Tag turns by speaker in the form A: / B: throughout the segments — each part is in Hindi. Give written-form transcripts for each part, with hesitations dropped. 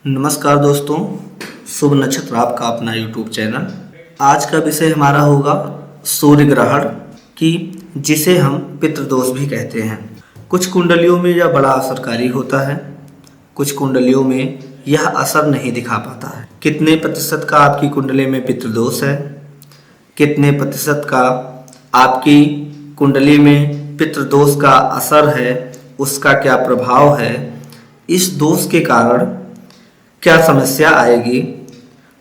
A: नमस्कार दोस्तों, शुभ नक्षत्र आपका अपना YouTube चैनल। आज का विषय हमारा होगा सूर्य ग्रहण की, जिसे हम पितृदोष भी कहते हैं। कुछ कुंडलियों में यह बड़ा असरकारी होता है, कुछ कुंडलियों में यह असर नहीं दिखा पाता है। कितने प्रतिशत का आपकी कुंडली में पितृदोष है, कितने प्रतिशत का आपकी कुंडली में पितृदोष का असर है, उसका क्या प्रभाव है, इस दोष के कारण क्या समस्या आएगी,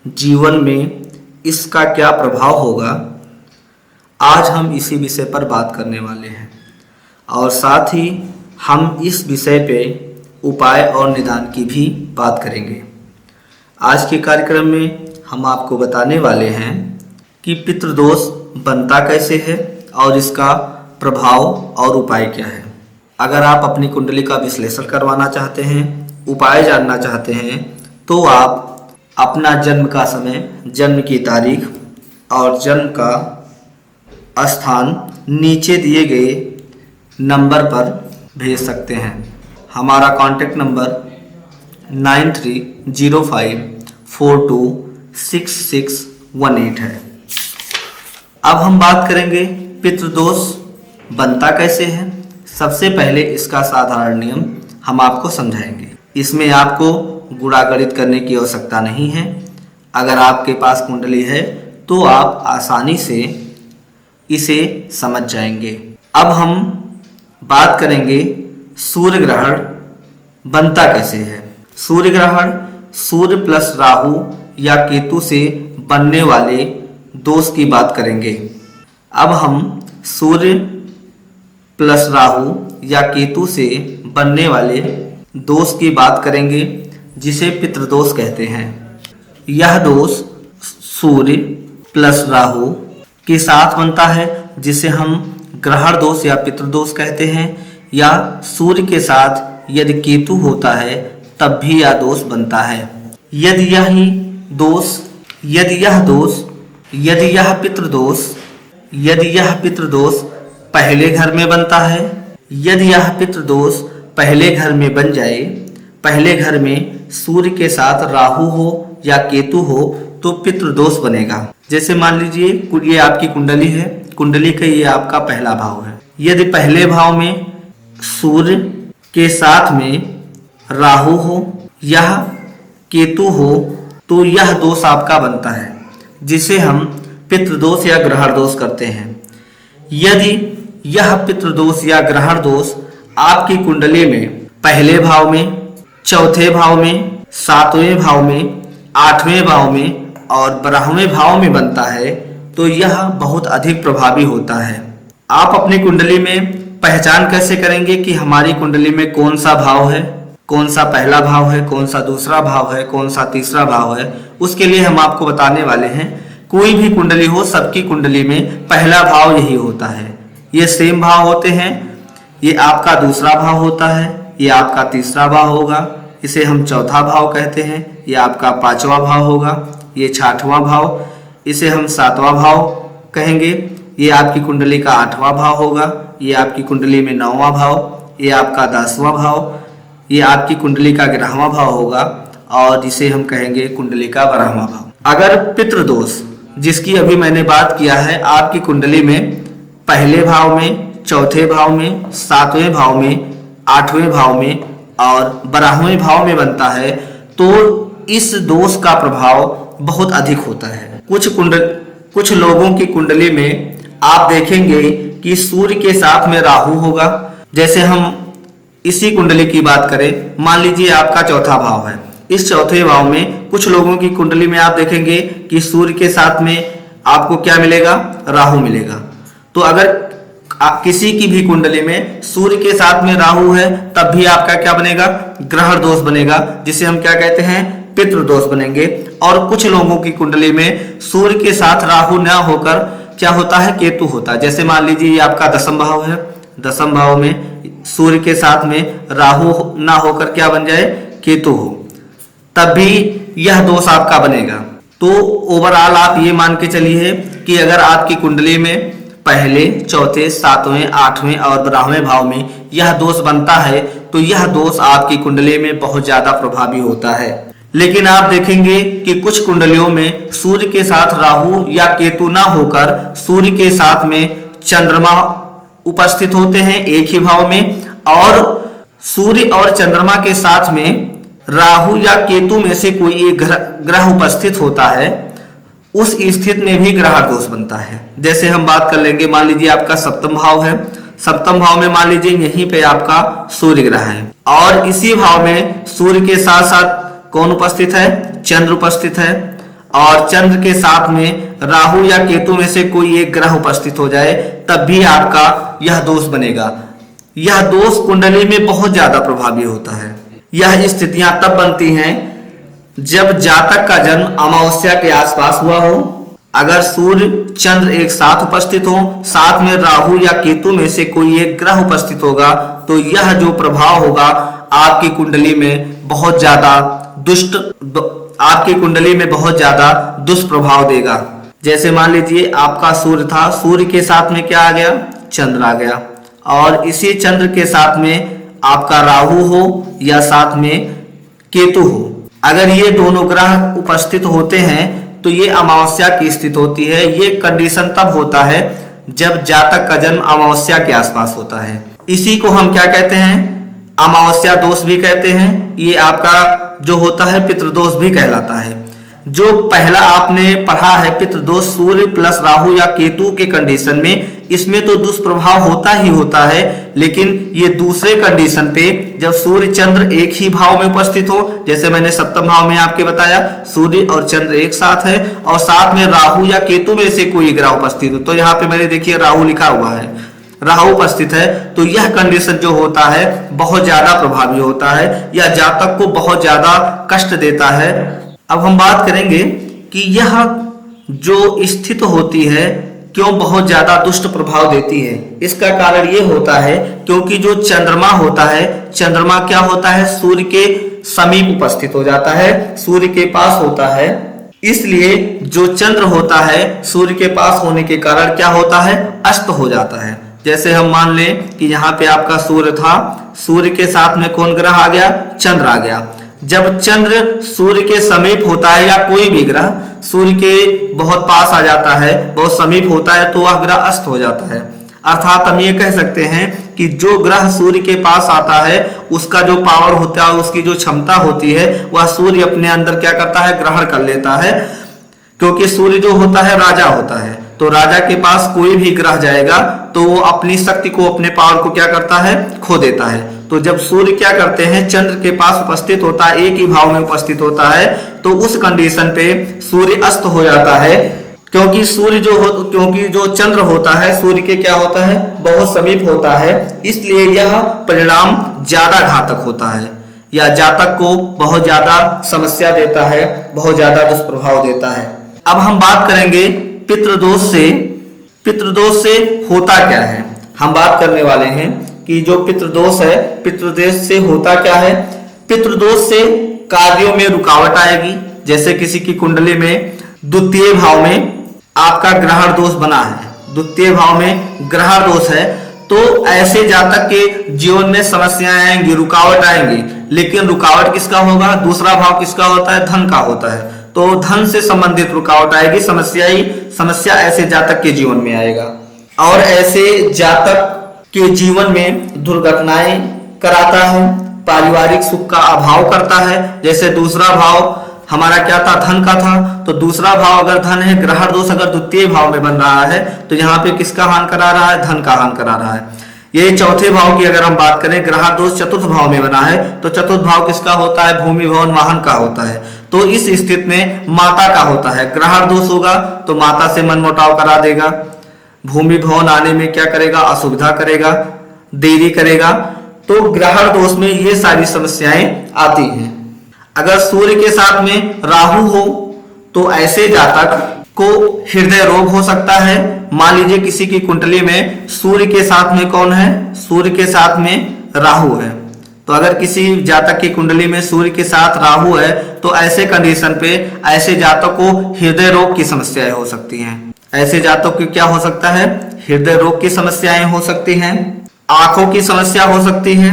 A: जीवन में इसका क्या प्रभाव होगा, आज हम इसी विषय पर बात करने वाले हैं। और साथ ही हम इस विषय पे उपाय और निदान की भी बात करेंगे। आज के कार्यक्रम में हम आपको बताने वाले हैं कि पितृदोष बनता कैसे है और इसका प्रभाव और उपाय क्या है। अगर आप अपनी कुंडली का विश्लेषण करवाना चाहते हैं, उपाय जानना चाहते हैं, तो आप अपना जन्म का समय, जन्म की तारीख और जन्म का स्थान नीचे दिए गए नंबर पर भेज सकते हैं। हमारा कॉन्टैक्ट नंबर 9305426618 है। अब हम बात करेंगे पितृदोष बनता कैसे है। सबसे पहले इसका साधारण नियम हम आपको समझाएंगे। इसमें आपको गुणा गणित करने की आवश्यकता नहीं है। अगर आपके पास कुंडली है तो आप आसानी से इसे समझ जाएंगे। अब हम बात करेंगे सूर्य ग्रहण बनता कैसे है। सूर्य ग्रहण सूर्य प्लस राहु या केतु से बनने वाले दोष की बात करेंगे। अब हम सूर्य प्लस राहु या केतु से बनने वाले दोष की बात करेंगे, जिसे पितृदोष कहते हैं। यह दोष सूर्य प्लस राहु के साथ बनता है, जिसे हम ग्रहण दोष या पितृदोष कहते हैं। या सूर्य के साथ यदि केतु होता है तब भी यह दोष बनता है। यदि यह पितृदोष पहले घर में बनता है, यदि यह पितृदोष पहले घर में बन जाए, पहले घर में सूर्य के साथ राहु हो या केतु हो, तो पितृदोष बनेगा। जैसे मान लीजिए ये आपकी कुंडली है, कुंडली का ये आपका पहला भाव है। यदि पहले भाव में सूर्य के साथ में राहु हो या केतु हो, तो यह दोष आपका बनता है, जिसे हम पितृदोष या ग्रहण दोष करते हैं। यदि यह पितृदोष या ग्रहण दोष आपकी कुंडली में पहले भाव में, चौथे भाव में, सातवें भाव में, आठवें भाव में और 12वें भाव में बनता है, तो यह बहुत अधिक प्रभावी होता है। आप अपनी कुंडली में पहचान कैसे करेंगे कि हमारी कुंडली में कौन सा भाव है, कौन सा पहला भाव है, कौन सा दूसरा भाव है, कौन सा तीसरा भाव है, उसके लिए हम आपको बताने वाले हैं। कोई भी कुंडली हो, सबकी कुंडली में पहला भाव यही होता है। ये सेम भाव होते हैं। ये आपका दूसरा भाव होता है, ये आपका तीसरा भाव होगा, इसे हम चौथा भाव कहते हैं। ये आपका पांचवा भाव होगा, ये छठवां भाव, इसे हम सातवां भाव कहेंगे। ये आपकी कुंडली का 8वां भाव होगा, ये आपकी कुंडली में 9वां भाव, ये आपका 10वां भाव, ये आपकी कुंडली का 11वां भाव होगा और जिसे हम कहेंगे कुंडली का 12वां भाव। अगर पितृदोष जिसकी अभी मैंने बात किया है आपकी कुंडली में पहले भाव में, चौथे भाव में, सातवें भाव में, 8वें भाव में और 12वें भाव में बनता है, तो इस दोष का प्रभाव बहुत अधिक होता है। कुछ लोगों की कुंडली में आप देखेंगे कि सूर्य के साथ में राहु होगा। जैसे हम इसी कुंडली की बात करें, मान लीजिए आपका चौथा भाव है। इस चौथे भाव में कुछ लोगों की कुंडली में आप देखेंगे कि सूर्य के साथ में आपको क्या मिलेगा, राहु मिलेगा। तो अगर किसी की भी कुंडली में सूर्य के साथ में राहु है, तब भी आपका क्या बनेगा, ग्रहण दोष बनेगा, जिसे हम क्या कहते हैं, पितृदोष बनेंगे। और कुछ लोगों की कुंडली में सूर्य के साथ राहु न होकर क्या होता है, केतु होता है। जैसे मान लीजिए ये आपका 10वां भाव है, 10वां भाव में सूर्य के साथ में राहु ना होकर क्या बन जाए, केतु हो, तब भी यह दोष आपका बनेगा। तो ओवरऑल आप ये मान के चलिए कि अगर आपकी कुंडली में पहले, चौथे, सातवें, आठवें और 12वें भाव में यह दोष बनता है तो यह दोष आपकी कुंडली में बहुत ज्यादा प्रभावी होता है। लेकिन आप देखेंगे कि कुछ कुंडलियों में सूर्य के साथ राहु या केतु ना होकर सूर्य के साथ में चंद्रमा उपस्थित होते हैं एक ही भाव में, और सूर्य और चंद्रमा के साथ में राहु या केतु में से कोई एक ग्रह उपस्थित होता है, उस स्थिति में भी ग्रह दोष बनता है। जैसे हम बात कर लेंगे, मान लीजिए आपका सप्तम भाव है, सप्तम भाव में मान लीजिए यहीं पे आपका सूर्य ग्रह है, और इसी भाव में सूर्य के साथ साथ कौन उपस्थित है? चंद्र उपस्थित है, और चंद्र के साथ में राहु या केतु में से कोई एक ग्रह उपस्थित हो जाए, तब भी आपका यह दोष बनेगा। यह दोष कुंडली में बहुत ज्यादा प्रभावी होता है। यह स्थितियां तब बनती हैं जब जातक का जन्म अमावस्या के आसपास हुआ हो, अगर सूर्य चंद्र एक साथ उपस्थित हो, साथ में राहु या केतु में से कोई एक ग्रह उपस्थित होगा, तो यह जो प्रभाव होगा आपकी कुंडली में बहुत ज्यादा दुष्प्रभाव देगा। जैसे मान लीजिए आपका सूर्य था, सूर्य के साथ में क्या आ गया? चंद्र आ गया, और इसी चंद्र के साथ में आपका राहु हो या साथ में केतु हो। अगर ये दोनों ग्रह उपस्थित होते हैं तो ये अमावस्या की स्थिति होती है। ये कंडीशन तब होता है जब जातक का जन्म अमावस्या के आसपास होता है। इसी को हम क्या कहते हैं? अमावस्या दोष भी कहते हैं। ये आपका जो होता है पितृदोष भी कहलाता है। जो पहला आपने पढ़ा है पितृदोष, सूर्य प्लस राहु या केतु के कंडीशन में, इसमें तो दुष्प्रभाव होता ही होता है, लेकिन ये दूसरे कंडीशन पे जब सूर्य चंद्र एक ही भाव में उपस्थित हो, जैसे मैंने सप्तम भाव में आपके बताया सूर्य और चंद्र एक साथ है, और साथ में राहु या केतु में से कोई ग्रह उपस्थित हो, तो यहाँ पे मैंने देखिए राहु लिखा हुआ है, राहु उपस्थित है, तो यह कंडीशन जो होता है बहुत ज्यादा प्रभावी होता है, या जातक को बहुत ज्यादा कष्ट देता है। अब हम बात करेंगे कि यह जो स्थिति होती है क्यों बहुत ज्यादा दुष्ट प्रभाव देती है। इसका कारण ये होता है क्योंकि जो चंद्रमा होता है, चंद्रमा क्या होता है? सूर्य के समीप उपस्थित हो जाता है, सूर्य के पास होता है। इसलिए जो चंद्र होता है सूर्य के पास होने के कारण क्या होता है? अस्त हो जाता है। जैसे हम मान लें कि यहाँ पे आपका सूर्य था, सूर्य के साथ में कौन ग्रह आ गया? चंद्र आ गया। जब चंद्र सूर्य के समीप होता है या कोई भी ग्रह सूर्य के बहुत पास आ जाता है, बहुत समीप होता है, तो वह ग्रह अस्त हो जाता है। अर्थात हम ये कह सकते हैं कि जो ग्रह सूर्य के पास आता है उसका जो पावर होता है, उसकी जो क्षमता होती है, वह सूर्य अपने अंदर क्या करता है? ग्रहण कर लेता है। क्योंकि सूर्य जो होता है राजा होता है, तो राजा के पास कोई भी ग्रह जाएगा तो वो अपनी शक्ति को, अपने पावर को क्या करता है? खो देता है। तो जब सूर्य क्या करते हैं? चंद्र के पास उपस्थित होता है, एक ही भाव में उपस्थित होता है, तो उस कंडीशन पे सूर्य अस्त हो जाता है। क्योंकि जो चंद्र होता है सूर्य के क्या होता है? बहुत समीप होता है, इसलिए यह परिणाम ज्यादा घातक होता है, या जातक को बहुत ज्यादा समस्या देता है, बहुत ज्यादा दुष्प्रभाव देता है। अब हम बात करेंगे पितृदोष से। पितृदोष से होता क्या है? हम बात करने वाले हैं कि जो पितृदोष है, पितृदोष से होता क्या है? पितृदोष से कार्यों में रुकावट आएगी। जैसे किसी की कुंडली में द्वितीय भाव में आपका ग्रहण दोष बना है, द्वितीय भाव में ग्रहण दोष है, तो ऐसे जातक के जीवन में समस्याएं आएंगी, रुकावट आएंगी। लेकिन रुकावट किसका होगा? दूसरा भाव किसका होता है? धन का होता है। तो धन से संबंधित रुकावट आएगी, समस्या ऐसे जातक के जीवन में आएगा। और ऐसे जातक के जीवन में दुर्घटनाएं कराता है, पारिवारिक सुख का अभाव करता है। जैसे दूसरा भाव हमारा क्या था? धन का था, तो दूसरा भाव अगर धन है, ग्रहण दोष अगर द्वितीय भाव में बन रहा है, तो यहाँ पे किसका हानि करा रहा है? धन का हानि करा रहा है। ये चौथे भाव की अगर हम बात करें, ग्रहण दोष चतुर्थ भाव में बना है, तो चतुर्थ भाव किसका होता है? भूमि भवन वाहन का होता है। तो इस स्थिति में माता का होता है। ग्रहण दोष होगा तो माता से मनमुटाव करा देगा, भूमि भवन आने में क्या करेगा? असुविधा करेगा, देरी करेगा। तो ग्रहण दोष में ये सारी समस्याएं आती हैं। अगर सूर्य के साथ में राहु हो तो ऐसे जातक को हृदय रोग हो सकता है। मान लीजिए किसी की कुंडली में सूर्य के साथ में कौन है? सूर्य के साथ में राहु है। तो अगर किसी जातक की कुंडली में सूर्य के साथ राहु है तो ऐसे कंडीशन पे ऐसे जातक को हृदय रोग की समस्याएं हो सकती हैं। ऐसे जातक को क्या हो सकता है? हृदय रोग की समस्याएं हो सकती हैं, आंखों की समस्या हो सकती है।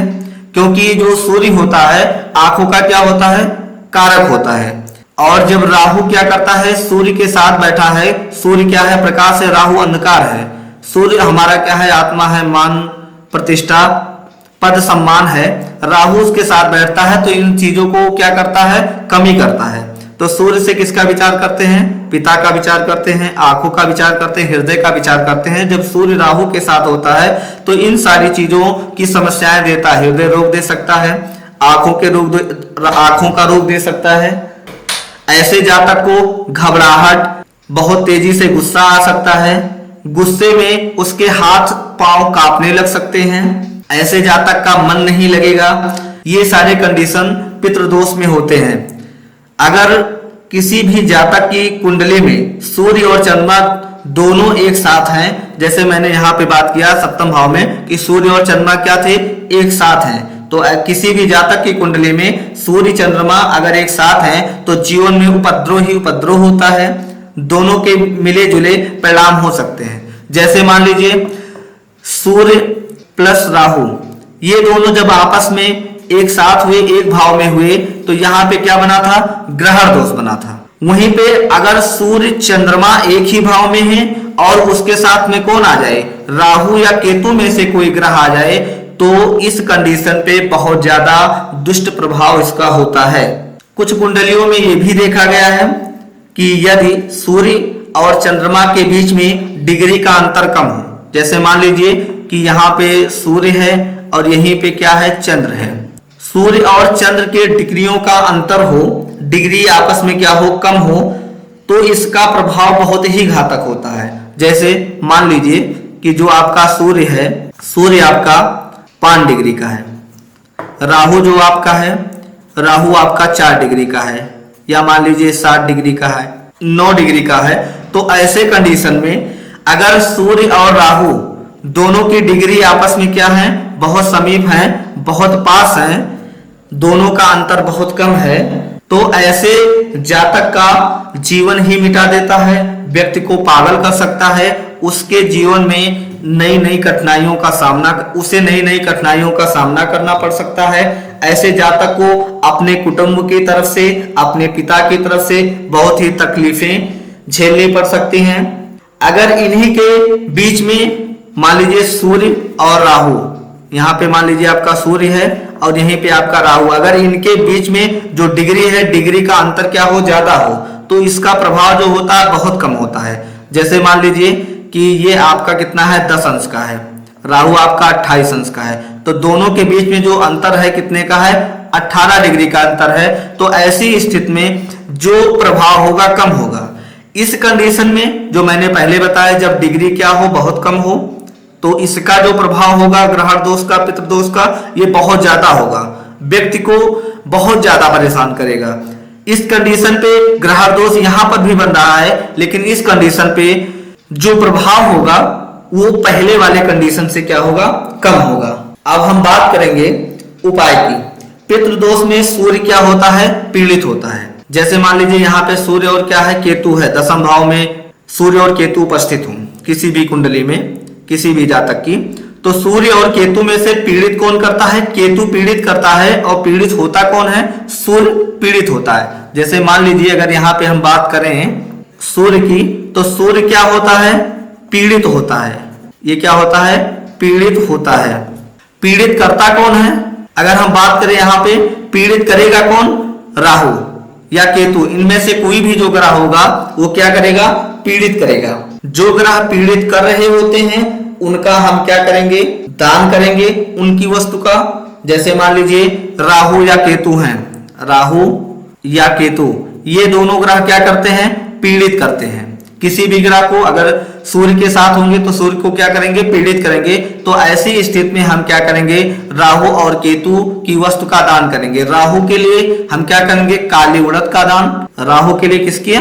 A: क्योंकि जो सूर्य होता है आंखों का क्या होता है? कारक होता है। और जब राहु क्या करता है, सूर्य के साथ बैठा है, सूर्य क्या है, प्रकाश है, राहु अंधकार है। सूर्य हमारा क्या है, आत्मा है, मान प्रतिष्ठा पद सम्मान है। राहु उसके साथ बैठता है तो इन चीजों को क्या करता है, कमी करता है। तो सूर्य से किसका विचार करते हैं, पिता का विचार करते हैं, आंखों का विचार करते हैं, हृदय का विचार करते हैं। जब सूर्य राहु के साथ होता है तो इन सारी चीजों की समस्याएं देता है। हृदय रोग दे सकता है, आंखों का रोग दे सकता है। ऐसे जातक को घबराहट, बहुत तेजी से गुस्सा आ सकता है, गुस्से में उसके हाथ पांव कांपने लग सकते हैं, ऐसे जातक का मन नहीं लगेगा। ये सारे कंडीशन पितृदोष में होते हैं। अगर किसी भी जातक की कुंडली में सूर्य और चंद्रमा दोनों एक साथ हैं, जैसे मैंने यहाँ पे बात किया सप्तम भाव में कि सूर्य और चंद्रमा क्या थे, एक साथ हैं, तो किसी भी जातक की कुंडली में सूर्य चंद्रमा अगर एक साथ हैं तो जीवन में उपद्रव ही उपद्रव होता है। दोनों के मिले जुले परिणाम हो सकते हैं। जैसे मान लीजिए सूर्य प्लस राहु, ये दोनों जब आपस में एक साथ हुए, एक भाव में हुए, तो यहाँ पे क्या बना था, ग्रहण दोष बना था। वहीं पे अगर सूर्य चंद्रमा एक ही भाव में है और उसके साथ में कौन आ जाए, राहु या केतु में से कोई ग्रह आ जाए, तो इस कंडीशन पे बहुत ज्यादा दुष्ट प्रभाव इसका होता है। कुछ कुंडलियों में ये भी देखा गया है कि यदि सूर्य और चंद्रमा के बीच में डिग्री का अंतर कम हो, जैसे मान लीजिए कि यहाँ पे सूर्य है और यहीं पे क्या है, चंद्र है, सूर्य और चंद्र के डिग्रियों का अंतर हो, डिग्री आपस में क्या हो, कम हो, तो इसका प्रभाव बहुत ही घातक होता है। जैसे मान लीजिए कि जो आपका सूर्य है, सूर्य आपका 5 डिग्री का है, राहु जो आपका है, राहु आपका 4 डिग्री का है, या मान लीजिए 7 डिग्री का है, 9 डिग्री का है, तो ऐसे कंडीशन में अगर सूर्य और राहु दोनों की डिग्री आपस में क्या है, बहुत समीप है, बहुत पास है, दोनों का अंतर बहुत कम है, तो ऐसे जातक का जीवन ही मिटा देता है, व्यक्ति को पागल कर सकता है, उसके जीवन में नई नई कठिनाइयों का सामना करना पड़ सकता है। ऐसे जातक को अपने कुटुंब की तरफ से, अपने पिता की तरफ से बहुत ही तकलीफें झेलनी पड़ सकती हैं। अगर इन्हीं के बीच में मान लीजिए सूर्य और राहु, यहाँ पे मान लीजिए आपका सूर्य है और यहीं पे आपका राहु, अगर इनके बीच में जो डिग्री है, डिग्री का अंतर क्या हो, ज्यादा हो, तो इसका प्रभाव जो होता है बहुत कम होता है। जैसे मान लीजिए कि ये आपका कितना है, 10 अंश का है, राहु आपका 28 अंश का है, तो दोनों के बीच में जो अंतर है कितने का है, 18 डिग्री का अंतर है। तो ऐसी स्थिति में जो प्रभाव होगा कम होगा। इस कंडीशन में जो मैंने पहले बताया, जब डिग्री क्या हो, बहुत कम हो, तो इसका जो प्रभाव होगा ग्रहण दोष का, पितृदोष का, ये बहुत ज्यादा होगा, व्यक्ति को बहुत ज्यादा परेशान करेगा। इस कंडीशन पे ग्रहण दोष यहाँ पर भी बन रहा है, लेकिन इस कंडीशन पे जो प्रभाव होगा वो पहले वाले कंडीशन से क्या होगा, कम होगा। अब हम बात करेंगे उपाय की। पितृदोष में सूर्य क्या होता है, पीड़ित होता है। जैसे मान लीजिए यहाँ पे सूर्य और क्या है, केतु है, 10वें भाव में सूर्य और केतु उपस्थित हो किसी भी कुंडली में, किसी भी जातक की, तो सूर्य और केतु में से पीड़ित कौन करता है, केतु पीड़ित करता है, और पीड़ित होता कौन है, सूर्य पीड़ित होता है। जैसे मान लीजिए अगर यहाँ पे हम बात करें सूर्य की, तो सूर्य क्या होता है, पीड़ित होता है। ये क्या होता है, पीड़ित होता है। पीड़ित करता कौन है, अगर हम बात करें यहाँ पे, पीड़ित करेगा कौन, राहु या केतु, इनमें से कोई भी जो ग्रह होगा वो क्या करेगा, पीड़ित करेगा। जो ग्रह पीड़ित कर रहे होते हैं उनका हम क्या करेंगे, दान करेंगे उनकी वस्तु का। जैसे मान लीजिए राहु या केतु हैं, राहु या केतु ये दोनों ग्रह क्या करते हैं, पीड़ित करते हैं। किसी भी ग्रह को अगर सूर्य के साथ होंगे तो सूर्य को क्या करेंगे, पीड़ित करेंगे। तो ऐसी स्थिति में हम क्या करेंगे, राहु और केतु की वस्तु का दान करेंगे। राहु के लिए हम क्या करेंगे, काली उड़द का दान। राहु के लिए किसकी,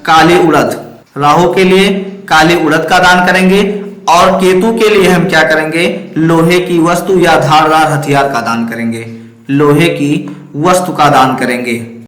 A: काली उड़द, राहु के लिए काली उड़द का दान करेंगे। और केतु के लिए हम क्या करेंगे, लोहे की वस्तु या धारदार हथियार का दान करेंगे, लोहे की वस्तु का दान करेंगे।